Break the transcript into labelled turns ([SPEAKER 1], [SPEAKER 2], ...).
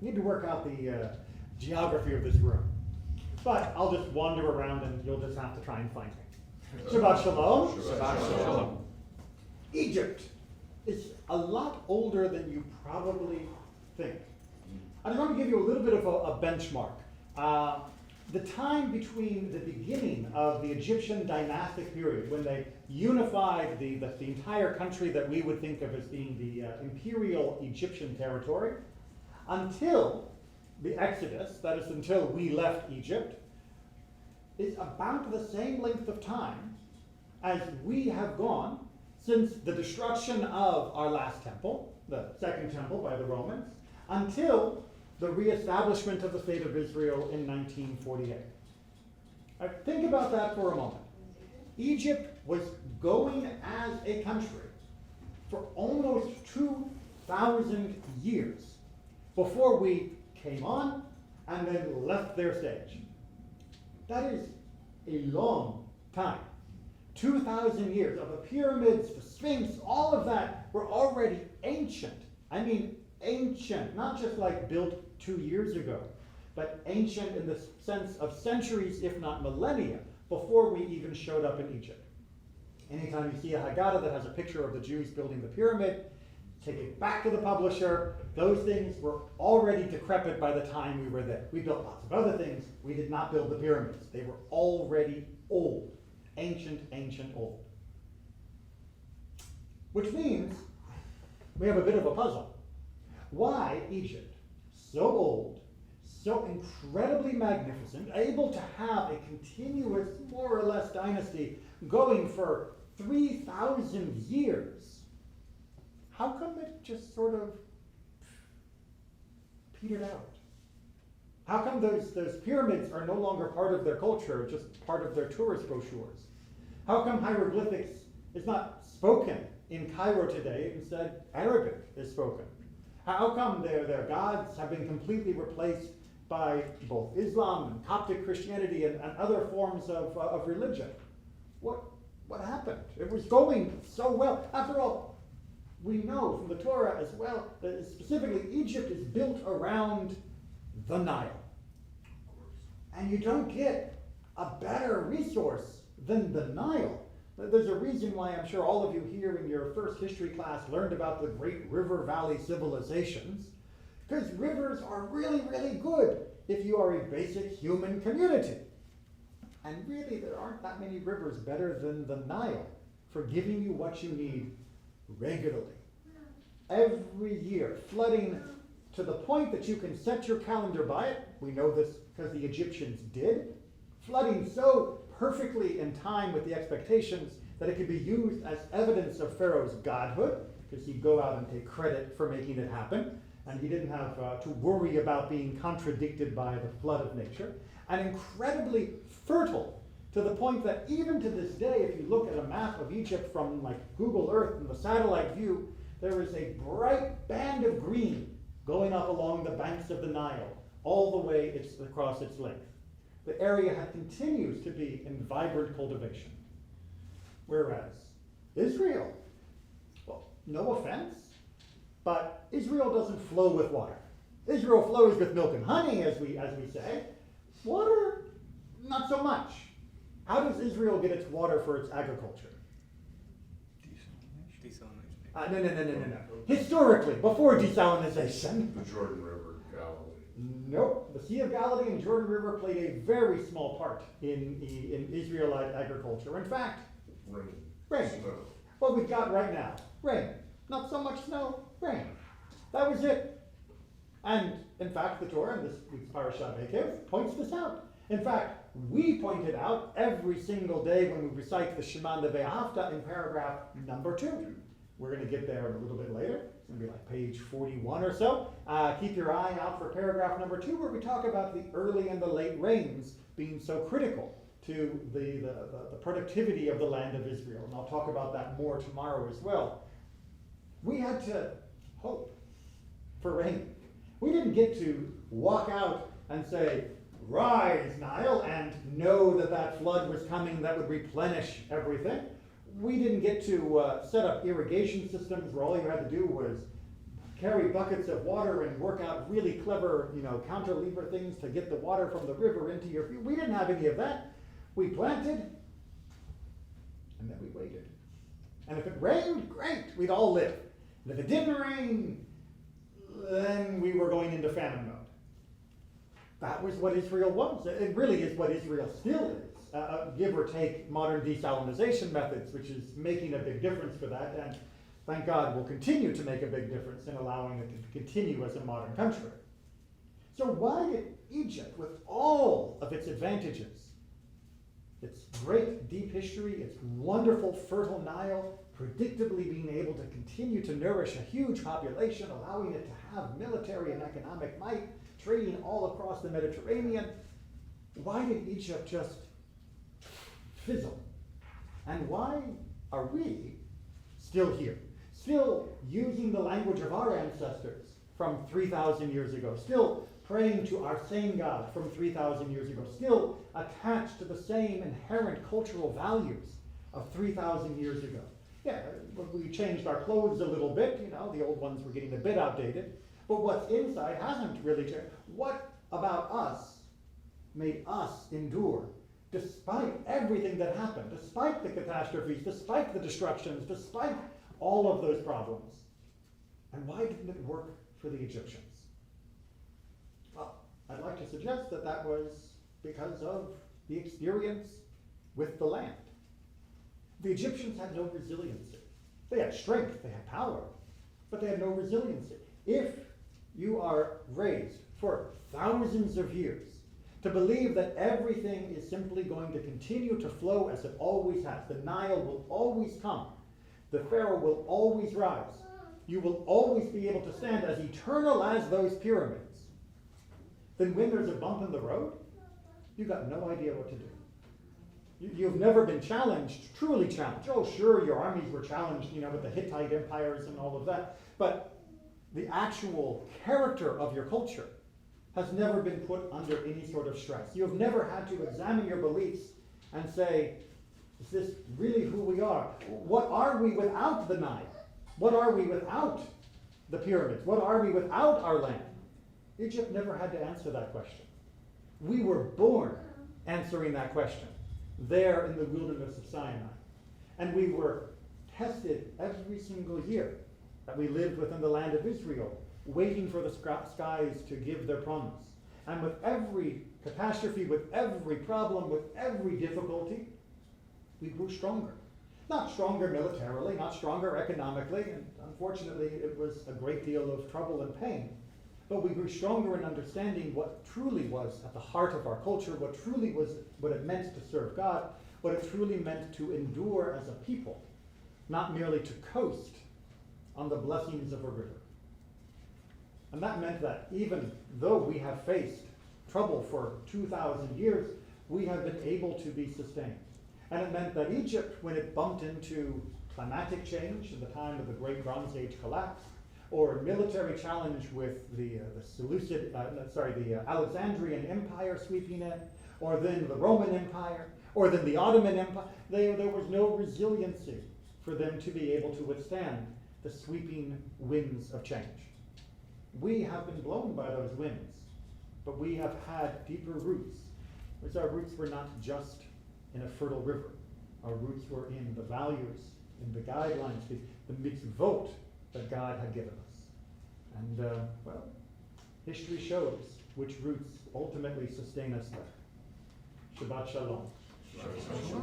[SPEAKER 1] Need to work out the geography of this room. But I'll just wander around and you'll just have to try and find me. Shabbat Shalom.
[SPEAKER 2] Shabbat Shalom.
[SPEAKER 1] Egypt is a lot older than you probably think. I just want to give you a little bit of a benchmark. The time between the beginning of the Egyptian dynastic period, when they unified the entire country that we would think of as being the imperial Egyptian territory, until the Exodus, that is until we left Egypt, is about the same length of time as we have gone since the destruction of our last temple, the second temple by the Romans, until the reestablishment of the state of Israel in 1948. Think about that for a moment. Egypt was going as a country for almost 2,000 years before we came on and then left their stage. That is a long time. 2,000 years of the pyramids, the Sphinx, all of that were already ancient. I mean ancient, not just like built 2 years ago, but ancient in the sense of centuries, if not millennia, before we even showed up in Egypt. Anytime you see a Haggadah that has a picture of the Jews building the pyramid, take it back to the publisher. Those things were already decrepit by the time we were there. We built lots of other things. We did not build the pyramids. They were already old. Ancient, ancient old. Which means we have a bit of a puzzle. Why Egypt, so old, so incredibly magnificent, able to have a continuous, more or less, dynasty going for 3,000 years, how come it just sort of petered out? How come those pyramids are no longer part of their culture, just part of their tourist brochures? How come hieroglyphics is not spoken in Cairo today, instead Arabic is spoken? How come their gods have been completely replaced by both Islam and Coptic Christianity and other forms of religion? What happened? It was going so well. After all, we know from the Torah as well that specifically Egypt is built around the Nile. And you don't get a better resource than the Nile. There's a reason why I'm sure all of you here in your first history class learned about the great river valley civilizations, because rivers are really, really good if you are a basic human community. And really, there aren't that many rivers better than the Nile for giving you what you need regularly. Every year, flooding to the point that you can set your calendar by it. We know this because the Egyptians did. Flooding so perfectly in time with the expectations that it could be used as evidence of Pharaoh's godhood, because he'd go out and take credit for making it happen, and he didn't have to worry about being contradicted by the flood of nature. And incredibly fertile, to the point that even to this day, if you look at a map of Egypt from like Google Earth and the satellite view, there is a bright band of green going up along the banks of the Nile, all the way across its length. The area continues to be in vibrant cultivation. Whereas Israel, well, no offense, but Israel doesn't flow with water. Israel flows with milk and honey, as we say. Water, not so much. How does Israel get its water for its agriculture?
[SPEAKER 2] Desalination.
[SPEAKER 1] No. Historically, before desalinization.
[SPEAKER 3] The Jordan River, Galilee.
[SPEAKER 1] Nope. The Sea of Galilee and Jordan River played a very small part in Israelite agriculture. In fact, rain.
[SPEAKER 3] Snow.
[SPEAKER 1] What we've got right now, rain. Not so much snow, rain. That was it. And in fact, the Torah in this week's Parashat Eikev points this out. In fact, we point it out every single day when we recite the Shema Ve'ahavta in paragraph number 2. We're going to get there a little bit later. It's going to be like page 41 or so. Keep your eye out for paragraph number 2, where we talk about the early and the late rains being so critical to the productivity of the land of Israel. And I'll talk about that more tomorrow as well. We had to hope for rain. We didn't get to walk out and say, "Rise, Nile," and know that flood was coming that would replenish everything. We didn't get to set up irrigation systems where all you had to do was carry buckets of water and work out really clever, cantilever things to get the water from the river into your field. We didn't have any of that. We planted, and then we waited. And if it rained, great, we'd all live. And if it didn't rain, then we were going into famine mode. That was what Israel was. It really is what Israel still is. Give or take modern desalinization methods, which is making a big difference for that, and thank God will continue to make a big difference in allowing it to continue as a modern country. So why did Egypt, with all of its advantages, its great deep history, its wonderful fertile Nile, predictably being able to continue to nourish a huge population, allowing it to have military and economic might, trading all across the Mediterranean, why did Egypt just fizzle? And why are we still here? Still using the language of our ancestors from 3,000 years ago, still praying to our same God from 3,000 years ago, still attached to the same inherent cultural values of 3,000 years ago. Yeah, we changed our clothes a little bit, the old ones were getting a bit outdated, but what's inside hasn't really changed. What about us made us endure despite everything that happened, despite the catastrophes, despite the destructions, despite all of those problems? And why didn't it work for the Egyptians? Well, I'd like to suggest that that was because of the experience with the land. The Egyptians had no resiliency. They had strength, they had power, but they had no resiliency. If you are raised for thousands of years to believe that everything is simply going to continue to flow as it always has, the Nile will always come, the Pharaoh will always rise, you will always be able to stand as eternal as those pyramids, then when there's a bump in the road, you've got no idea what to do. You've never been challenged, truly challenged. Oh, sure, your armies were challenged, with the Hittite empires and all of that, but the actual character of your culture has never been put under any sort of stress. You have never had to examine your beliefs and say, is this really who we are? What are we without the Nile? What are we without the pyramids? What are we without our land? Egypt never had to answer that question. We were born answering that question there in the wilderness of Sinai. And we were tested every single year that we lived within the land of Israel, waiting for the skies to give their promise. And with every catastrophe, with every problem, with every difficulty, we grew stronger. Not stronger militarily, not stronger economically, and unfortunately it was a great deal of trouble and pain. But we grew stronger in understanding what truly was at the heart of our culture, what truly was what it meant to serve God, what it truly meant to endure as a people, not merely to coast on the blessings of a river. And that meant that even though we have faced trouble for 2,000 years, we have been able to be sustained. And it meant that Egypt, when it bumped into climatic change in the time of the Great Bronze Age collapse, or military challenge with the Alexandrian Empire sweeping in, or then the Roman Empire, or then the Ottoman Empire, there was no resiliency for them to be able to withstand the sweeping winds of change. We have been blown by those winds, but we have had deeper roots, because our roots were not just in a fertile river. Our roots were in the values, in the guidelines, the mitzvot that God had given us. And, history shows which roots ultimately sustain us there. Shabbat Shalom.